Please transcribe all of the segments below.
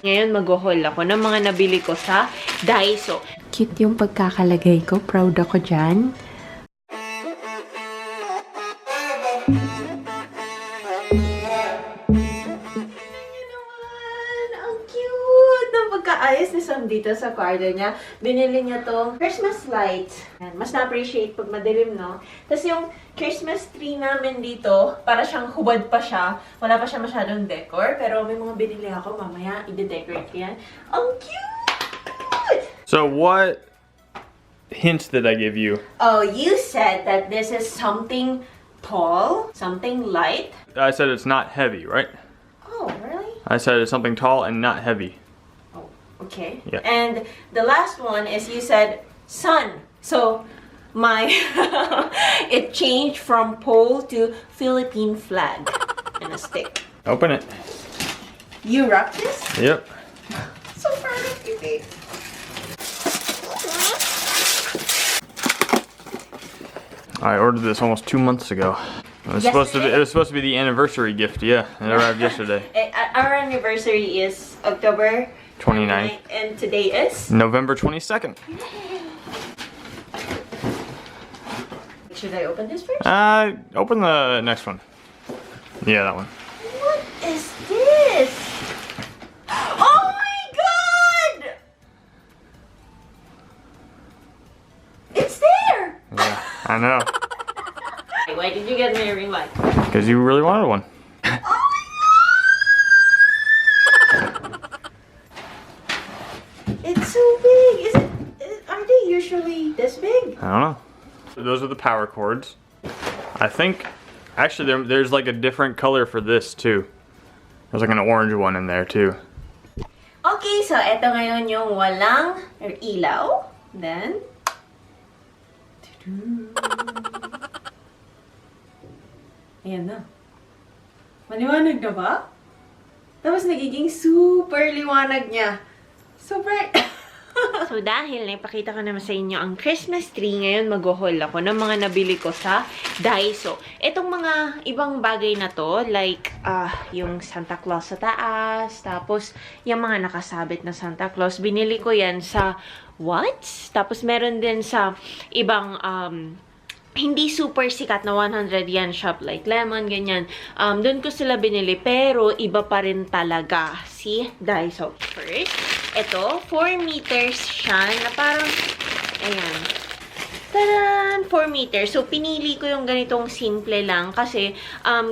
Ngayon, mag-haul ako ng mga nabili ko sa Daiso. Cute yung pagkakalagay ko. Proud ako dyan. Ayos ni Sam dito sa kwarto niya. Binili niya tong Christmas lights. Mas na-appreciate pag madilim, no? Tapos yung Christmas tree namin dito, para siyang hubad pa siya. Wala pa siya masyadong decor. Pero may mga binili ako. Mamaya, i-decorate ko yan. Ang cute! So what hints did I give you? Oh, you said that this is something tall, something light. I said it's not heavy, right? Oh, really? I said it's something tall and not heavy. Okay. Yeah. And the last one is you said sun. So my it changed from pole to Philippine flag and a stick. Open it. You wrapped this? Yep. So proud of you, babe. I ordered this almost 2 months ago. It was supposed to be the anniversary gift. Yeah, it arrived yesterday. Our anniversary is October 29th. And today is November 22nd. Should I open this first? Open the next one. Yeah, that one. What is this? Oh my god! It's there! Yeah, I know. Why did you get me a ring light? Because you really wanted one. It's so big. Are they usually this big? I don't know. Those are the power cords. I think, actually there's like a different color for this too. There's like an orange one in there too. Okay, so eto ngayon yung walang ilaw. Then, ayan na. Maliwanag na ba? Tapos nagiging super liwanag niya. So bright. So dahil naipakita ko naman sa inyo ang Christmas tree, ngayon mag-haul ako ng mga nabili ko sa Daiso. Itong mga ibang bagay na to, like yung Santa Claus sa taas, tapos yung mga nakasabit na Santa Claus, binili ko yan sa Watts. Tapos meron din sa ibang hindi super sikat na 100 yen shop like Lemon, ganyan. Doon ko sila binili, pero iba pa rin talaga si Daiso. First, ito, 4 meters siya na parang, ayan. Tadan! 4 meters. So, pinili ko yung ganitong simple lang kasi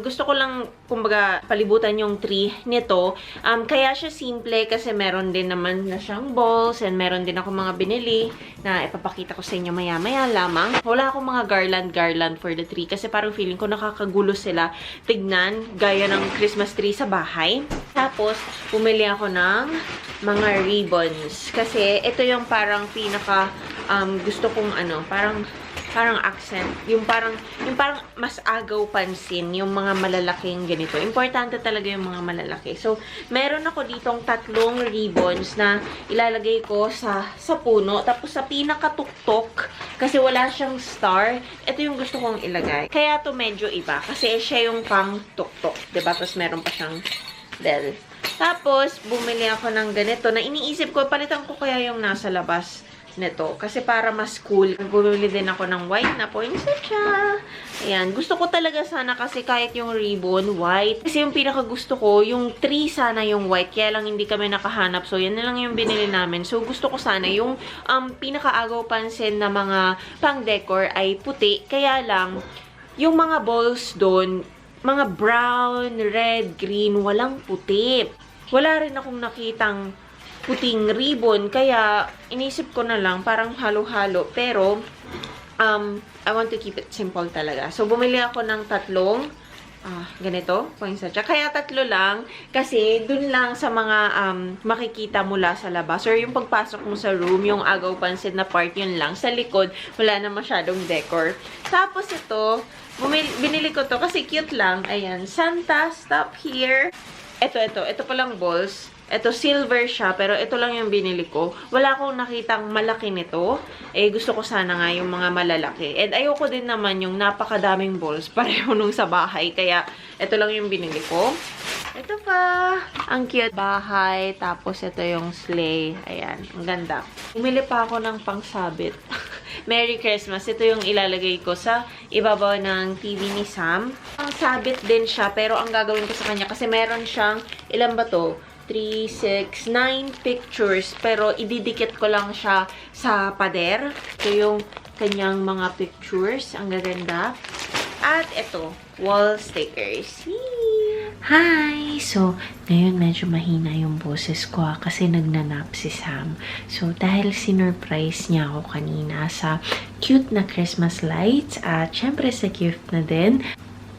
gusto ko lang, kumbaga, palibutan yung tree nito. Kaya siya simple kasi meron din naman na siyang balls and meron din ako mga binili na ipapakita ko sa inyo maya-maya lamang. Wala akong mga garland for the tree kasi parang feeling ko nakakagulo sila tignan gaya ng Christmas tree sa bahay. Tapos, bumili ako ng mga ribbons kasi ito yung parang pinaka gusto kong parang accent, yung parang mas agaw pansin yung mga malalaking ganito. Importante talaga yung mga malalaki. So, meron ako ditong 3 ribbons na ilalagay ko sa puno. Tapos sa pinakatuktok, kasi wala siyang star, ito yung gusto kong ilagay. Kaya to medyo iba kasi siya yung pang tuktok, diba? Tapos meron pa siyang bell. Tapos, bumili ako ng ganito na iniisip ko, palitan ko kaya yung nasa labas nito. Kasi para mas cool. Bumili din ako ng white na poinsettia. Ayan. Gusto ko talaga sana kasi kahit yung ribbon, white. Kasi yung pinaka gusto ko, yung tree sana yung white. Kaya lang hindi kami nakahanap. So, yan na lang yung binili namin. So, gusto ko sana yung pinaka-agaw pansin na mga pang-decor ay puti. Kaya lang, yung mga balls doon, mga brown, red, green, walang puti. Wala rin akong nakitang puting ribbon, kaya inisip ko na lang, parang halo-halo. Pero, I want to keep it simple talaga. So, bumili ako ng 3, ganito, poinsettia. Kaya 3 lang, kasi dun lang sa mga makikita mula sa labas. Or yung pagpasok mo sa room, yung agaw pansin na part, yun lang. Sa likod, wala na masyadong decor. Tapos ito, binili ko to kasi cute lang. Ayan, Santa, stop here. Ito palang balls. Ito, silver siya, pero ito lang yung binili ko. Wala akong nakitang malaki nito. Gusto ko sana nga yung mga malalaki. And ayoko din naman yung napakadaming balls, pareho nung sa bahay. Kaya, ito lang yung binili ko. Ito pa. Ang cute. Bahay. Tapos ito yung sleigh. Ayan. Ang ganda. Bumili pa ako ng pangsabit. Merry Christmas. Ito yung ilalagay ko sa ibabaw ng TV ni Sam. Ang sabit din siya. Pero ang gagawin ko sa kanya, kasi meron siyang, ilan ba to? 3, 6, 9 pictures. Pero ididikit ko lang siya sa pader. Ito yung kanyang mga pictures. Ang gaganda. At ito, wall stickers. Hi! So, ngayon medyo mahina yung boses ko kasi nagnanap si Sam. So, dahil sinurprise niya ako kanina sa cute na Christmas lights at syempre sa gift na din,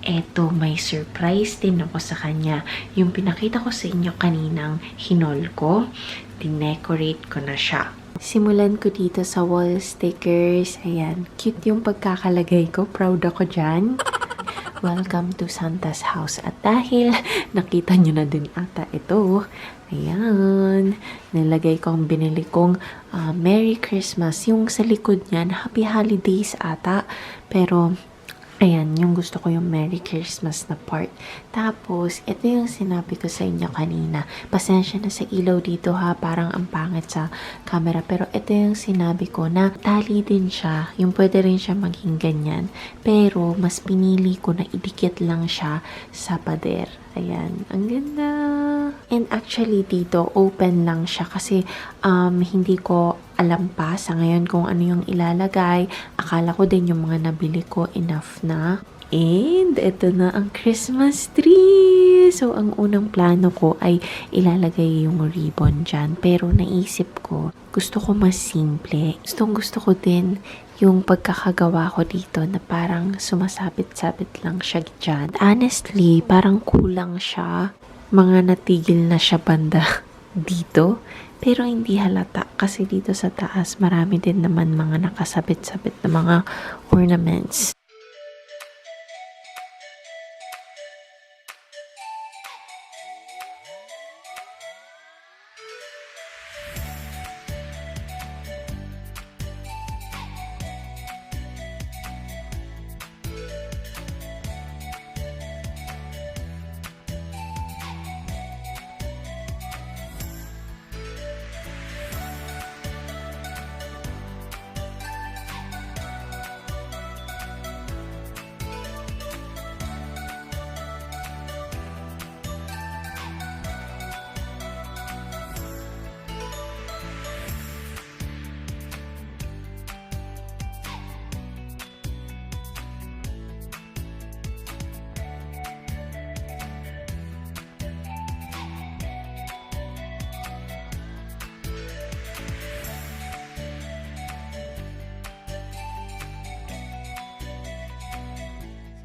eto, may surprise din ako sa kanya. Yung pinakita ko sa inyo kaninang hinol ko, dinecorate ko na siya. Simulan ko dito sa wall stickers. Ayan, cute yung pagkakalagay ko. Proud ako dyan. Welcome to Santa's house. At dahil nakita nyo na din ata ito, ayan, nilagay ko ang binili kong Merry Christmas. Yung sa likod niyan, Happy Holidays ata. Pero, ayan, yung gusto ko yung Merry Christmas na part. Tapos, ito yung sinabi ko sa inyo kanina. Pasensya na sa ilaw dito ha, parang ang pangit sa camera. Pero ito yung sinabi ko na tali din siya. Yung pwede rin siya maging ganyan. Pero, mas pinili ko na idikit lang siya sa pader. Ayan, ang ganda. And actually dito, open lang siya kasi hindi ko alam pa sa ngayon kung ano yung ilalagay. Akala ko din yung mga nabili ko enough na. And ito na ang Christmas tree. So, ang unang plano ko ay ilalagay yung ribbon dyan. Pero naisip ko, gusto ko mas simple. Gusto ko din yung pagkakagawa ko dito na parang sumasabit-sabit lang siya dyan. Honestly, parang kulang siya. Mga natigil na siya banda dito. Pero hindi halata kasi dito sa taas marami din naman mga nakasabit-sabit na mga ornaments.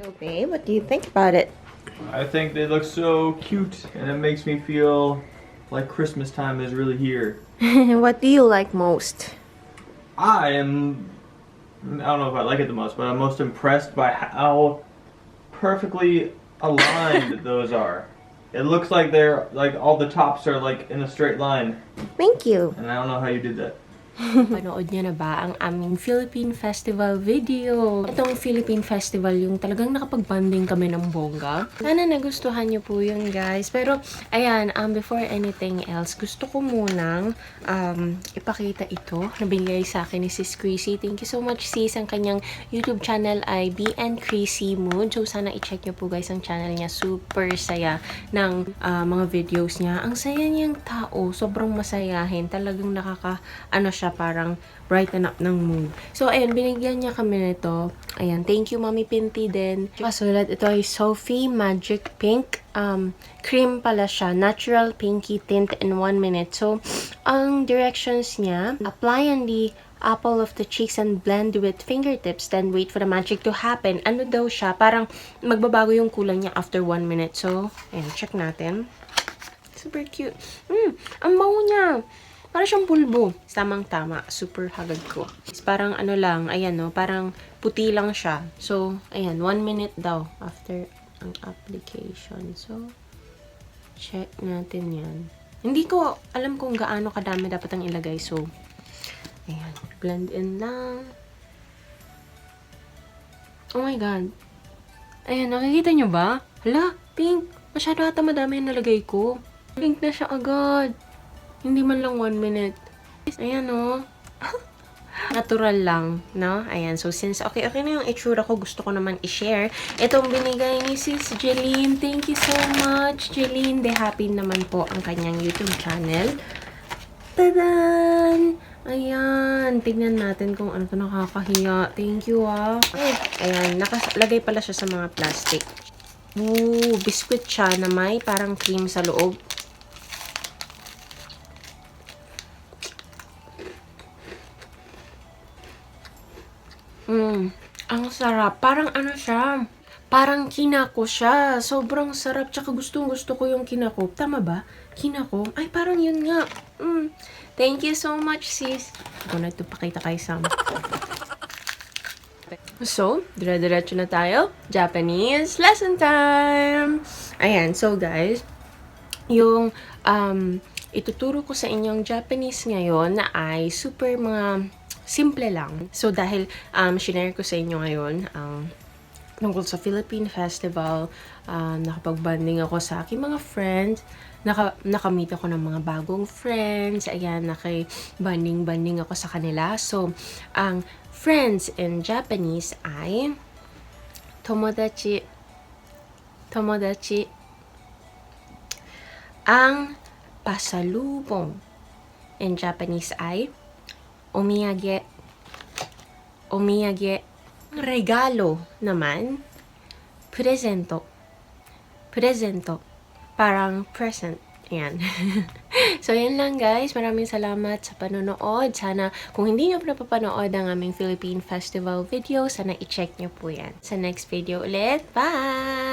So, babe, what do you think about it? I think they look so cute, and it makes me feel like Christmas time is really here. What do you like most? I don't know if I like it the most, but I'm most impressed by how perfectly aligned those are. It looks like they're, like, all the tops are, like, in a straight line. Thank you. And I don't know how you did that. Panood niyo na ba ang aming Philippine Festival video? Itong Philippine Festival, yung talagang nakapag-bonding kami ng bongga. Sana nagustuhan niyo po yun, guys. Pero, ayan, before anything else, gusto ko munang ipakita ito na binigay sa akin ni Sis Chrissy. Thank you so much, sis. Ang kanyang YouTube channel ay BN Chrissy Mood. So, sana i-check niyo po, guys, ang channel niya. Super saya ng mga videos niya. Ang saya niyang tao. Sobrang masayahin. Talagang siya, parang brighten up ng mood. So, ayan, binigyan niya kami nito. Ayan, thank you, Mami Pinty din. Kasulat, ito ay Sophie Magic Pink. Cream pala siya. Natural pinky tint in 1 minute. So, ang directions niya, apply on the apple of the cheeks and blend with fingertips, then wait for the magic to happen. Ano daw siya? Parang magbabago yung kulay niya after 1 minute. So, ayan, check natin. Super cute. Ang bango niya. Parang siyang pulbo. Tamang-tama. Super hagad ko. Parang ano lang, ayan no, parang puti lang siya. So, ayan, 1 minute daw after ang application. So, check natin yan. Hindi ko alam kung gaano kadami dapat ang ilagay. So, ayan, blend in lang. Oh my God. Ayan, nakikita nyo ba? Hala, pink. Masyado ata madami yung nalagay ko. Pink na siya agad. Hindi man lang 1 minute. Ayan, oh. Natural lang, no? Ayan. So, since okay na yung itsura ko, gusto ko naman i-share. Itong binigay ni Sis Jeline. Thank you so much, Jeline. De happy naman po ang kanyang YouTube channel. Tadan! Ayan. Tignan natin kung ano to, nakakahiya. Thank you, ah. Ayan. Nakalagay pala siya sa mga plastic. Ooh, biscuit siya na may parang cream sa loob. Ang sarap. Parang ano siya. Parang kinako siya. Sobrang sarap. Tsaka gustong-gusto ko yung kinako. Tama ba? Kinako? Ay, parang yun nga. Thank you so much, sis. Ako na ito pakita kay Sam. So, dire-diretso na tayo. Japanese lesson time! Ayan, so guys, yung ituturo ko sa inyong Japanese ngayon na ay super mga simple lang. So, dahil shinare ko sa inyo ngayon tungkol sa Philippine Festival, nakapag-bonding ako sa aking mga friends, nakamit ako ng mga bagong friends, ayan, nakibanding ako sa kanila. So, ang friends in Japanese ay tomodachi. Ang pasalubong in Japanese ay omiyage. Regalo naman, presento. Parang present. Ayan. So, yan lang guys. Maraming salamat sa panonood. Sana, kung hindi nyo pa napapanood ang aming Philippine Festival video, sana i-check nyo po yan. Sa next video ulit. Bye!